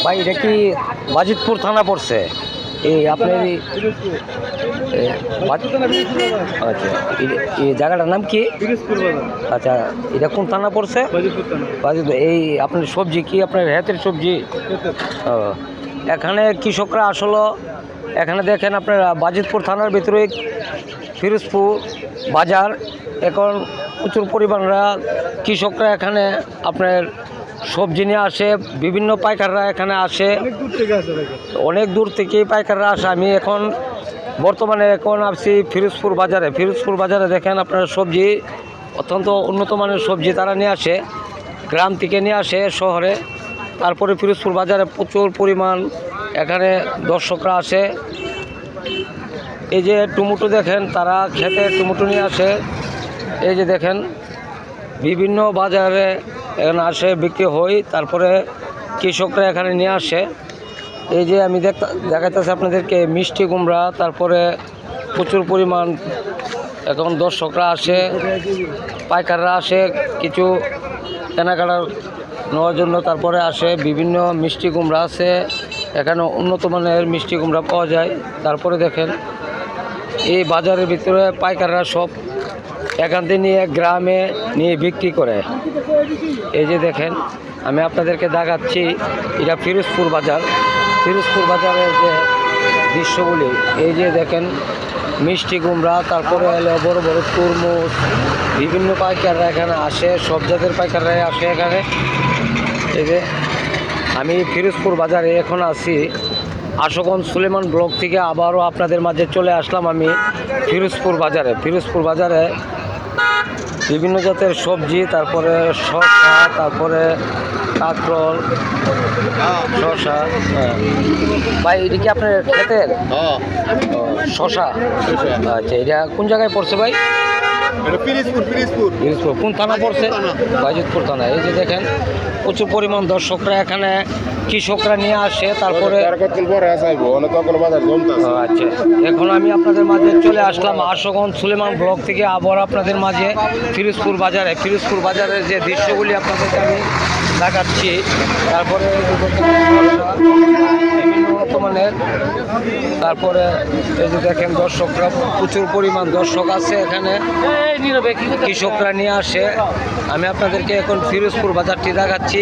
ভাই এটা কি বাজিতপুর থানা পড়ছে? এই আপনার আচ্ছা, এই জায়গাটার নাম কি? আচ্ছা, এটা কোন থানা পড়ছে? বাজিতপুর। এই আপনার সবজি কি আপনার হাতের সবজি? এখানে কৃষকরা আসলে এখানে দেখেন আপনার বাজিতপুর থানার ভিতরে ফিরোজপুর বাজার, এখন প্রচুর পরিমাণরা কৃষকরা এখানে আপনার সবজি নিয়ে আসে, বিভিন্ন পাইকাররা এখানে আসে, অনেক দূর থেকেই পাইকাররা আসে। আমি এখন বর্তমানে আসছি ফিরোজপুর বাজারে। ফিরোজপুর বাজারে দেখেন আপনার সবজি অত্যন্ত উন্নত মানের সবজি তারা নিয়ে আসে, গ্রাম থেকে নিয়ে আসে শহরে। তারপরে ফিরোজপুর বাজারে প্রচুর পরিমাণ এখানে দর্শকরা আসে। এই যে টমেটো দেখেন, তারা খেতে টমেটো নিয়ে আসে। এই যে দেখেন বিভিন্ন বাজারে এখানে আসে, বিক্রি হয়, তারপরে কৃষকরা এখানে নিয়ে আসে। এই যে আমি দেখাইতেছি আপনাদেরকে মিষ্টি কুমড়া, তারপরে প্রচুর পরিমাণ এখন দর্শকরা আসে, পাইকাররা আসে কিছু কেনাকাটার নেওয়ার জন্য, তারপরে আসে। বিভিন্ন মিষ্টি কুমড়া আছে এখানে, উন্নত মানের মিষ্টি কুমড়া পাওয়া যায়। তারপরে দেখেন এই বাজারের ভিতরে পাইকাররা সব এখান থেকে নিয়ে গ্রামে নিয়ে বিক্রি করে। এই যে দেখেন আমি আপনাদেরকে দেখাচ্ছি, এটা ফিরোজপুর বাজার। ফিরোজপুর বাজারের যে দৃশ্যগুলি, এই যে দেখেন মিষ্টি কুমড়া, তারপরে এলো বড় বড় তরমুজ। বিভিন্ন পাইকাররা এখানে আসে, সব জাতের পাইকাররাই আসে এখানে। এই যে আমি ফিরোজপুর বাজারে এখন আছি, আশুগঞ্জ সুলেমান ব্লক থেকে আবারও আপনাদের মাঝে চলে আসলাম আমি ফিরোজপুর বাজারে। ফিরোজপুর বাজারে বিভিন্ন জাতের সবজি, তারপরে শসা, তারপরে কাঁকরোল, শসা। ভাই এটা কি আপনার ক্ষেতের শসা? আচ্ছা, এটা কোন জায়গায় পড়ছে ভাই? ফিরোজপুর কোন থানা পড়ছে? বাজিতপুর থানা। এই যে দেখেন প্রচুর পরিমাণ দর্শকরা এখানে কৃষকরা নিয়ে আসে, তারপরে আচ্ছা, এখন আমি আপনাদের মাঝে চলে আসলাম আশুগঞ্জ সুলেমান ব্লক থেকে আবার আপনাদের মাঝে ফিরোজপুর বাজারে। ফিরোজপুর বাজারের যে দৃশ্যগুলি আপনাদেরকে আমি দেখাচ্ছি, তারপরে বিভিন্ন বর্তমানের, তারপরে এই যে দেখেন দর্শকরা প্রচুর পরিমাণ দর্শক আছে এখানে, কৃষকরা নিয়ে আসে। আমি আপনাদেরকে এখন ফিরোজপুর বাজারটি দেখাচ্ছি।